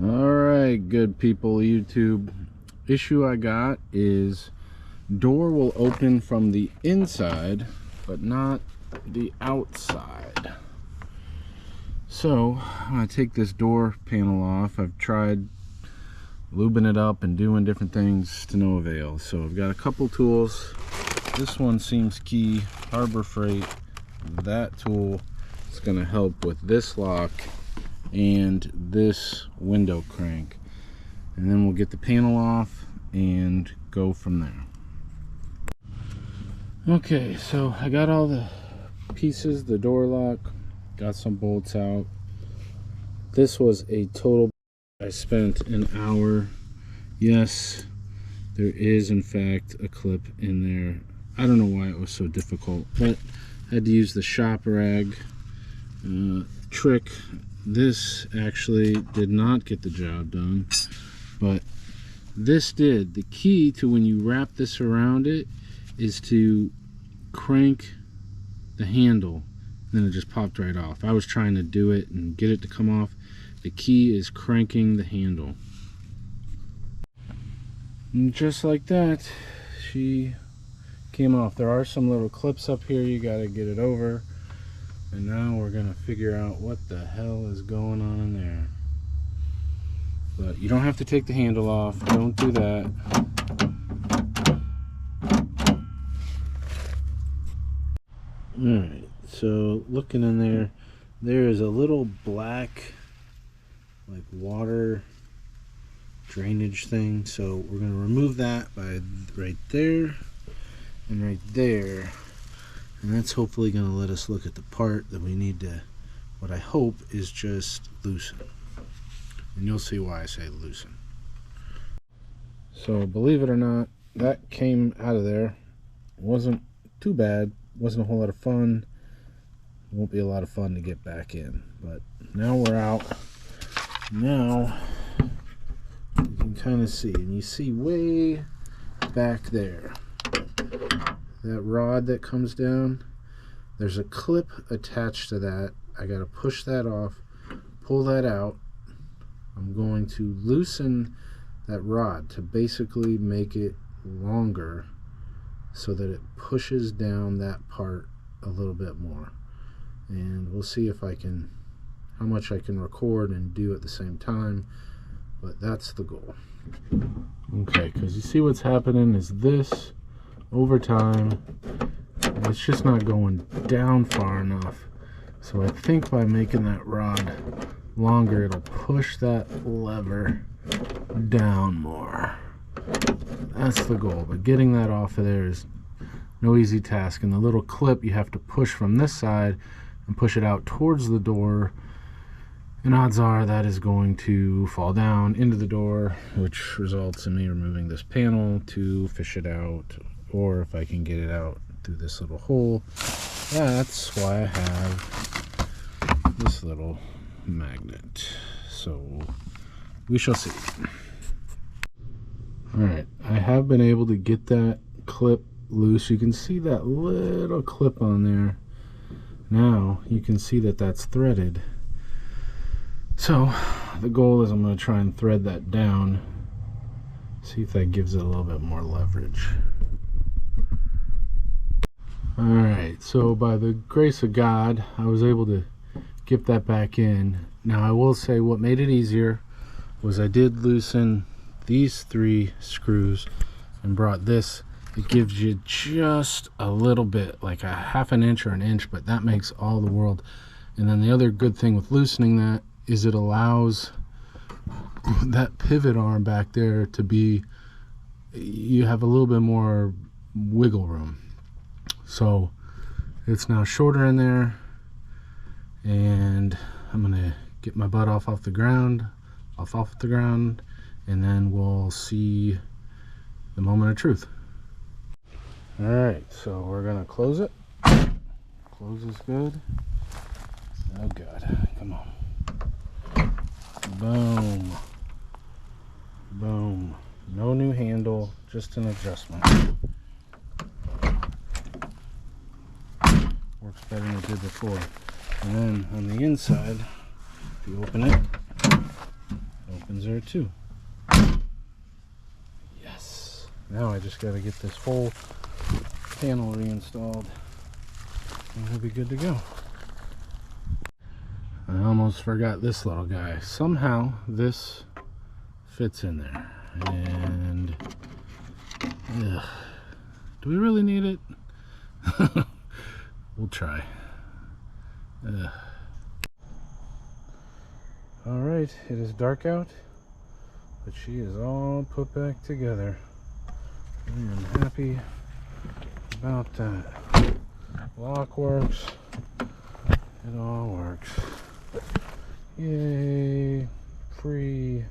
Alright, good people, YouTube. Issue I got is door will open from the inside, but not the outside. So, I'm going to take this door panel off. I've tried lubing it up and doing different things to no avail. So, I've got a couple tools. This one seems key, Harbor Freight. That tool is going to help with this lock and this window crank, and then we'll get the panel off and go from there. Okay, so I got all the pieces, the door lock, got some bolts out. This was a total, I spent an hour. Yes, there is in fact a clip in there. I don't know why it was so difficult, but I had to use the shop rag trick. This actually did not get the job done, but this did. The key to when you wrap this around it is to crank the handle, and then it just popped right off. I was trying to do it and get it to come off. The key is cranking the handle. And just like that, she came off. There are some little clips up here you got to get it over. And now we're gonna figure out what the hell is going on in there. But you don't have to take the handle off. Don't do that. Alright, so looking in there, there is a little black, like water drainage thing. So we're gonna remove that by right there and right there. And that's hopefully going to let us look at the part that we need to, what I hope is just loosen. And you'll see why I say loosen. So believe it or not, that came out of there. It wasn't too bad. Wasn't a whole lot of fun. It won't be a lot of fun to get back in. But now we're out. Now you can kind of see. And you see way back there, that rod that comes down, there's a clip attached to that. I got to push that off, pull that out. I'm going to loosen that rod to basically make it longer so that it pushes down that part a little bit more. And we'll see if I can, how much I can record and do at the same time, but that's the goal. Okay, because you see what's happening is this, over time, it's just not going down far enough. So I think by making that rod longer, it'll push that lever down more. That's the goal, but getting that off of there is no easy task. And the little clip, you have to push from this side and push it out towards the door, and odds are that is going to fall down into the door, which results in me removing this panel to fish it out. Or if I can get it out through this little hole, that's why I have this little magnet. So we shall see. Alright, I have been able to get that clip loose. You can see that little clip on there. Now you can see that that's threaded. So the goal is I'm going to try and thread that down, see if that gives it a little bit more leverage. Alright, so by the grace of God, I was able to get that back in. Now I will say what made it easier was I did loosen these 3 screws and brought this. It gives you just a little bit, like a half an inch or an inch, but that makes all the world. And then the other good thing with loosening that is it allows that pivot arm back there to be, you have a little bit more wiggle room. So it's now shorter in there, and I'm gonna get my butt off the ground, and then we'll see the moment of truth. All right, so we're gonna close it. Close is good. Oh God, come on. Boom. Boom. No new handle, just an adjustment. Works better than it did before. And then on the inside, if you open it, open there too. Yes. Now I just got to get this whole panel reinstalled and we'll be good to go. I almost forgot this little guy. Somehow this fits in there. And ugh, do we really need it? We'll try. Alright, it is dark out, but she is all put back together. I am happy about that. Lock works. It all works. Yay! Free.